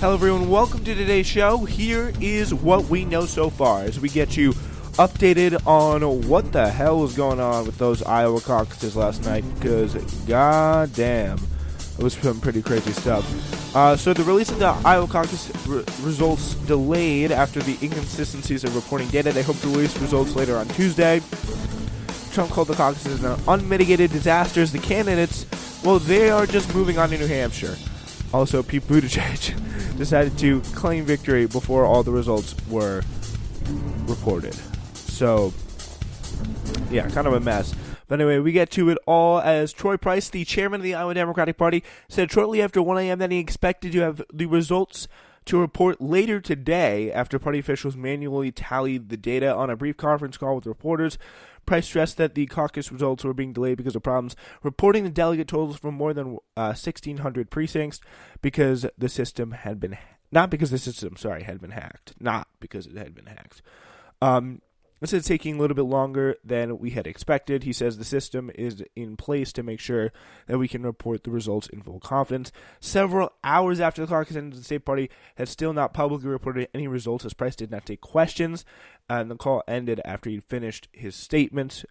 Hello everyone, welcome to today's show. Here is what we know so far as we get you updated on what the hell was going on with those Iowa caucuses last night, because goddamn, it was some pretty crazy stuff. So the release of the Iowa caucus results delayed after the inconsistencies of reporting data. They hope to release results later on Tuesday. Trump called the caucuses an unmitigated disasters. The candidates, well, they are just moving on to New Hampshire. Also, Pete Buttigieg decided to claim victory before all the results were reported. So, yeah, kind of a mess. But anyway, we get to it all as Troy Price, the chairman of the Iowa Democratic Party, said shortly after 1 a.m. that he expected to have the results to report later today after party officials manually tallied the data. On a brief conference call with reporters, Price stressed that the caucus results were being delayed because of problems reporting the delegate totals from more than 1,600 precincts because the system had been not because the system had been hacked, not because it had been hacked. This is taking a little bit longer than we had expected. He says the system is in place to make sure that we can report the results in full confidence. Several hours after the caucus ended, the state party had still not publicly reported any results as Price did not take questions. And the call ended after he finished his statement.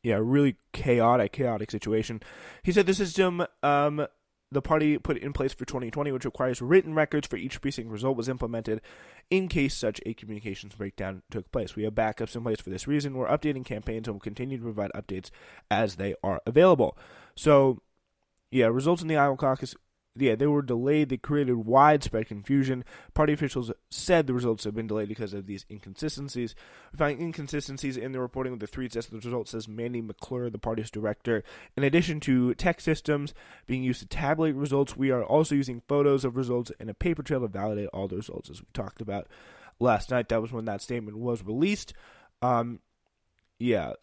Really chaotic situation. He said the system the party put in place for 2020, which requires written records for each precinct result, was implemented in case such a communications breakdown took place. We have backups in place for this reason. We're updating campaigns and will continue to provide updates as they are available. So, results in the Iowa caucus, they were delayed. They created widespread confusion. Party officials said the results have been delayed because of these inconsistencies. We find inconsistencies in the reporting of the three sets of the results, says Mandy McClure, the party's director. In addition to tech systems being used to tabulate results, we are also using photos of results and a paper trail to validate all the results, as we talked about last night. That was when that statement was released.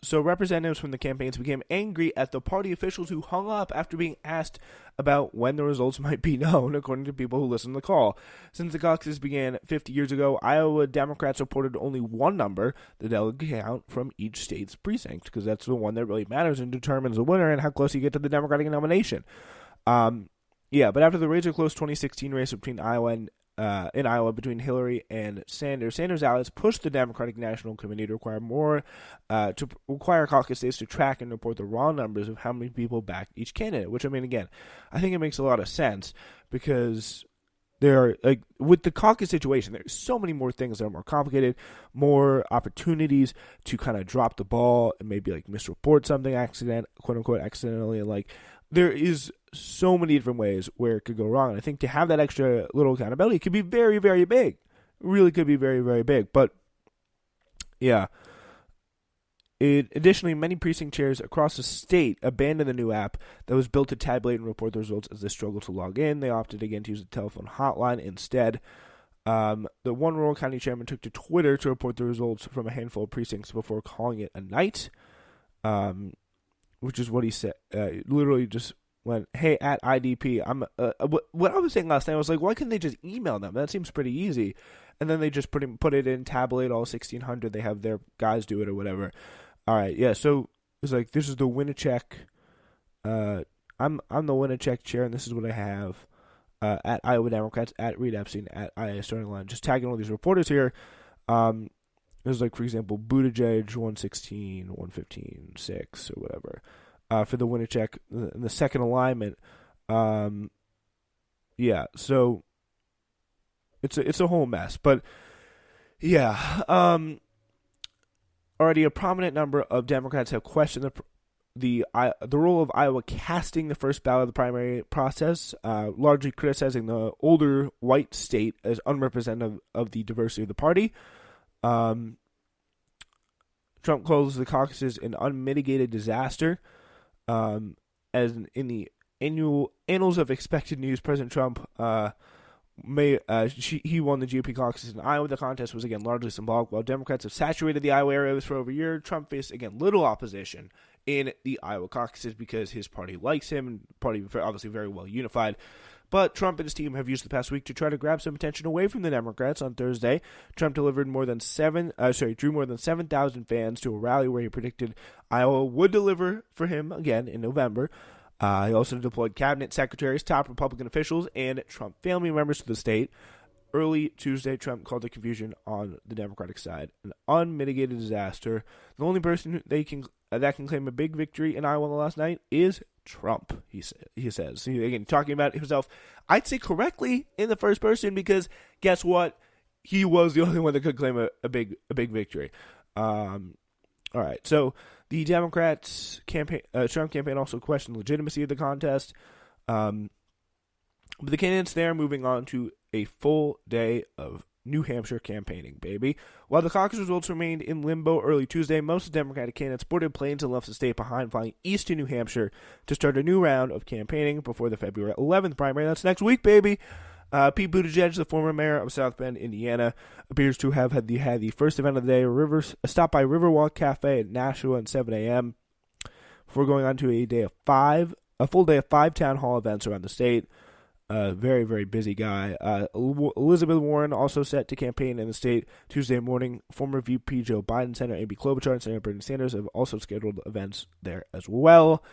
So representatives from the campaigns became angry at the party officials who hung up after being asked about when the results might be known, according to people who listened to the call. Since the caucuses began 50 years ago, Iowa Democrats reported only one number, the delegate count from each state's precinct, because that's the one that really matters and determines the winner and how close you get to the Democratic nomination. But after the razor-close 2016 race between in Iowa between Hillary and Sanders allies pushed the Democratic National Committee to require caucus states to track and report the raw numbers of how many people backed each candidate. Which, I mean, again, I think it makes a lot of sense because there are, with the caucus situation, there's so many more things that are more complicated, more opportunities to kind of drop the ball and maybe misreport something quote unquote accidentally, and there is so many different ways where it could go wrong. And I think to have that extra little accountability could be very, very big. It really could be very, very big. But, additionally, many precinct chairs across the state abandoned the new app that was built to tabulate and report the results as they struggled to log in. They opted again to use the telephone hotline instead. The one rural county chairman took to Twitter to report the results from a handful of precincts before calling it a night. Which is what he said. Literally just went, "Hey, at IDP, I'm." What I was saying last night, I was like, why couldn't they just email them? That seems pretty easy. And then they just put it in, tabulate all 1,600. They have their guys do it or whatever. All right, yeah. So it's this is the Winnicheck. I'm the Winnicheck chair, and this is what I have. At Iowa Democrats, at Reed Epstein, at IA Starting Line, just tagging all these reporters here. It was for example, Buttigieg 116, 115, 6 or whatever. For the Winnicheck in the second alignment. So it's a whole mess. But already a prominent number of Democrats have questioned the role of Iowa casting the first ballot of the primary process, largely criticizing the older white state as unrepresentative of the diversity of the party. Trump calls the caucuses an unmitigated disaster. As in the annals of expected news, President Trump he won the GOP caucuses in Iowa. The contest was again largely symbolic. While Democrats have saturated the Iowa areas for over a year, Trump faced again little opposition in the Iowa caucuses because his party likes him, and the party obviously very well unified. But Trump and his team have used the past week to try to grab some attention away from the Democrats. On Thursday, Trump drew more than 7,000 fans to a rally where he predicted Iowa would deliver for him again in November. He also deployed cabinet secretaries, top Republican officials, and Trump family members to the state. Early Tuesday, Trump called the confusion on the Democratic side an unmitigated disaster. The only person that can claim a big victory in Iowa last night is Trump, he says. Again, talking about himself, I'd say correctly in the first person, because guess what? He was the only one that could claim a big victory. All right, so the Democrats' Trump campaign also questioned the legitimacy of the contest. But the candidates there moving on to a full day of New Hampshire campaigning, baby. While the caucus results remained in limbo early Tuesday, most of the Democratic candidates boarded planes and left the state behind, flying east to New Hampshire to start a new round of campaigning before the February 11th primary. That's next week, baby. Pete Buttigieg, the former mayor of South Bend, Indiana, appears to have had the first event of the day, a stop by Riverwalk Cafe at Nashua at 7 a.m. before going on to a full day of 5 town hall events around the state. Very, very busy guy. Elizabeth Warren also set to campaign in the state Tuesday morning. Former VP Joe Biden, Senator Amy Klobuchar, and Senator Bernie Sanders have also scheduled events there as well.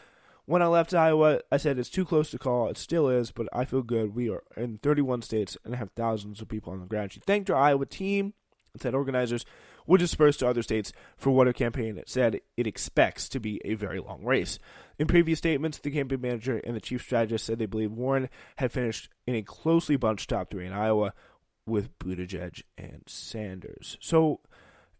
When I left Iowa, I said it's too close to call. It still is, but I feel good. We are in 31 states and have thousands of people on the ground. She thanked her Iowa team and said organizers would disperse to other states for what her campaign said it expects to be a very long race. In previous statements, the campaign manager and the chief strategist said they believe Warren had finished in a closely bunched top 3 in Iowa with Buttigieg and Sanders. So,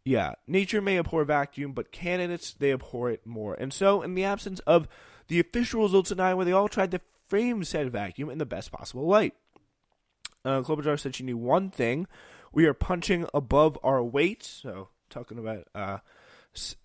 yeah, nature may abhor vacuum, but candidates, they abhor it more. And so, in the absence of the official results in Iowa, they all tried to frame said vacuum in the best possible light. Klobuchar said she knew one thing: we are punching above our weight. So, talking about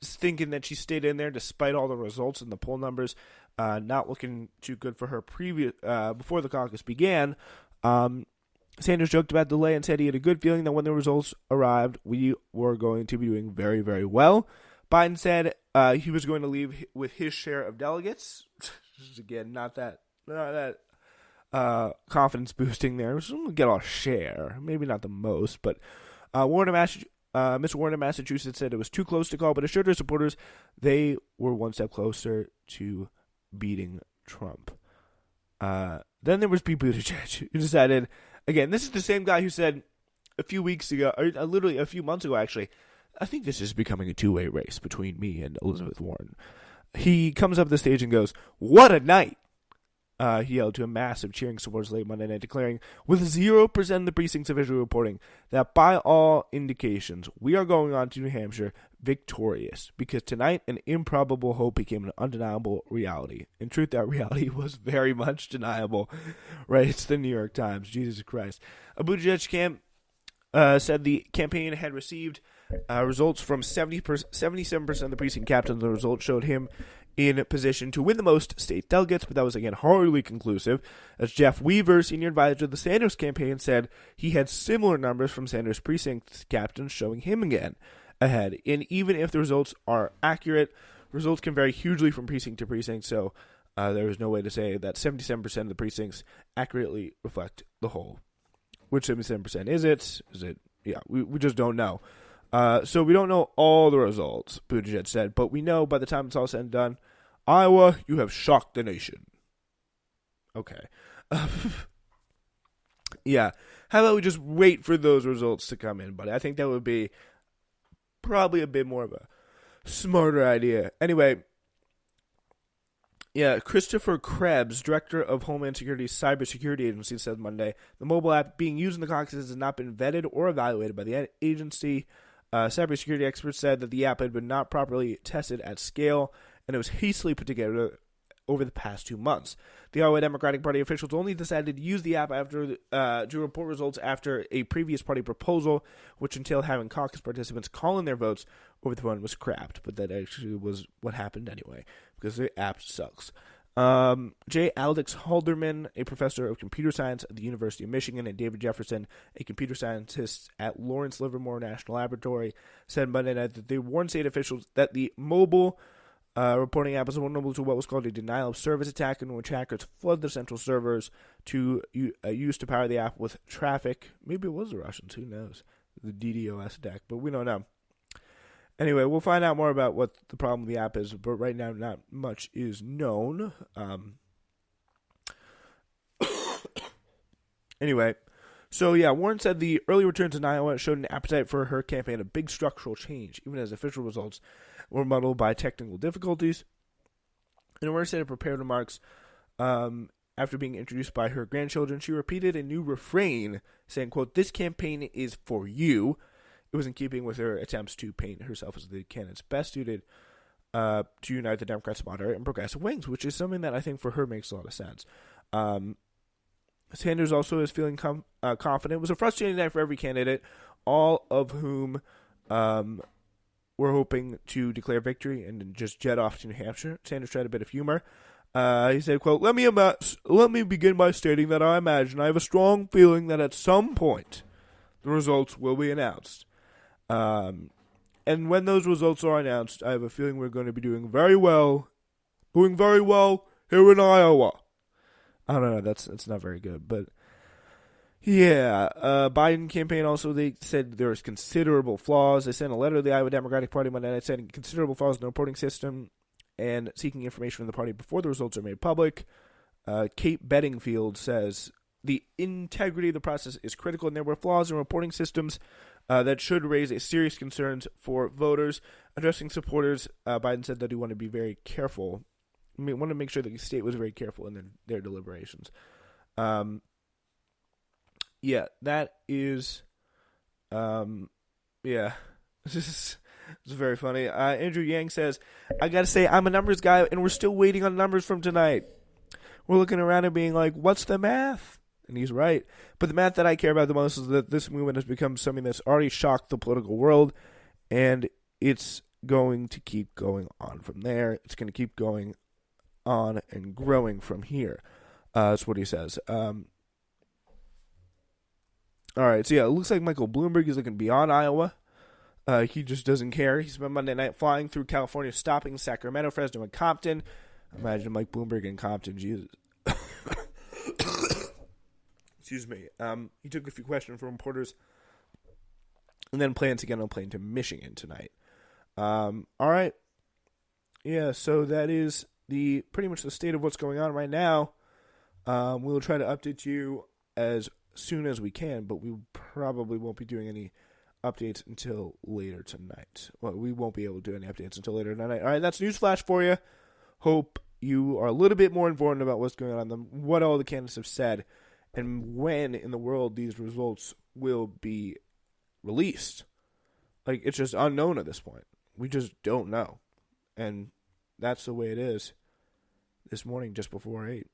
thinking that she stayed in there despite all the results and the poll numbers, not looking too good for her before the caucus began. Sanders joked about the delay and said he had a good feeling that when the results arrived, we were going to be doing very, very well. Biden said he was going to leave with his share of delegates. Again, not that confidence boosting there. So we'll get our share, maybe not the most, but Mr. Warren of Massachusetts said it was too close to call, but assured her supporters they were one step closer to beating Trump. Then there was Pete Buttigieg, who decided, again, this is the same guy who said a few weeks ago, or literally a few months ago actually, I think this is becoming a two-way race between me and Elizabeth Warren. He comes up the stage and goes, "What a night!" He yelled to a massive cheering supporters late Monday night, declaring, with 0% of the precincts officially reporting, that by all indications, we are going on to New Hampshire victorious, because tonight an improbable hope became an undeniable reality. In truth, that reality was very much deniable. Right? It's the New York Times. Jesus Christ. A Buttigieg camp said the campaign had received results from 77% of the precinct captains. The results showed him in position to win the most state delegates, but that was, again, hardly conclusive, as Jeff Weaver, senior advisor to the Sanders campaign, said he had similar numbers from Sanders' precinct captains showing him again ahead. And even if the results are accurate, results can vary hugely from precinct to precinct, so there is no way to say that 77% of the precincts accurately reflect the whole. Which 77% is it? Yeah, we just don't know. So we don't know all the results, Buttigieg said, but we know by the time it's all said and done, Iowa, you have shocked the nation. Okay. Yeah. How about we just wait for those results to come in, buddy? I think that would be probably a bit more of a smarter idea. Anyway, yeah, Christopher Krebs, director of Homeland Security's Cybersecurity agency, said Monday, the mobile app being used in the caucuses has not been vetted or evaluated by the agency. Cybersecurity experts said that the app had been not properly tested at scale, and it was hastily put together over the past 2 months. The Iowa Democratic Party officials only decided to use the app after to report results after a previous party proposal, which entailed having caucus participants call in their votes over the phone, was scrapped. But that actually was what happened anyway, because the app sucks. J. Alex Halderman, a professor of computer science at the University of Michigan, and David Jefferson, a computer scientist at Lawrence Livermore National Laboratory, said Monday night that they warned state officials that the mobile reporting app is vulnerable to what was called a denial of service attack, in which hackers flood the central servers to use to power the app with traffic. Maybe it was the Russians, who knows? The DDoS attack, but we don't know. Anyway, we'll find out more about what the problem with the app is, but right now not much is known. Anyway, so yeah, Warren said the early returns in Iowa showed an appetite for her campaign a big structural change, even as official results were muddled by technical difficulties. In a set of prepared remarks, after being introduced by her grandchildren, she repeated a new refrain, saying, quote, "This campaign is for you." It was in keeping with her attempts to paint herself as the candidate best suited to unite the Democrats' moderate and progressive wings, which is something that I think for her makes a lot of sense. Sanders also is feeling confident. It was a frustrating night for every candidate, all of whom were hoping to declare victory and just jet off to New Hampshire. Sanders tried a bit of humor. He said, quote, let me begin by stating that I imagine I have a strong feeling that at some point the results will be announced. And when those results are announced, I have a feeling we're going to be doing very well here in Iowa. I don't know, that's not very good, but yeah. Biden campaign also, they said there was considerable flaws. They sent a letter to the Iowa Democratic Party Monday night saying considerable flaws in the reporting system and seeking information from the party before the results are made public. Kate Bedingfield says the integrity of the process is critical, and there were flaws in reporting systems that should raise a serious concerns for voters. Addressing supporters, Biden said that he wanted to be very careful. Want to make sure that the state was very careful in their deliberations. Yeah, that is, yeah, it's very funny. Andrew Yang says, I gotta say, I'm a numbers guy, and we're still waiting on numbers from tonight. We're looking around and being like, what's the math? And he's right. But the math that I care about the most is that this movement has become something that's already shocked the political world, and it's going to keep going on from there. It's going to keep going on and growing from here. That's what he says. All right, so yeah, it looks like Michael Bloomberg is looking beyond Iowa. He just doesn't care. He spent Monday night flying through California, stopping Sacramento, Fresno, and Compton. Imagine Mike Bloomberg in Compton, Jesus. Excuse me. He took a few questions from reporters and then plans to get on a plane to Michigan tonight. All right. Yeah, so that is pretty much the state of what's going on right now. We'll try to update you as soon as we can, but we probably won't be doing any updates until later tonight. Well, we won't be able to do any updates until later tonight. All right, that's Newsflash for you. Hope you are a little bit more informed about what's going on, what all the candidates have said, and when in the world these results will be released. Like, it's just unknown at this point. We just don't know. And that's the way it is this morning just before 8.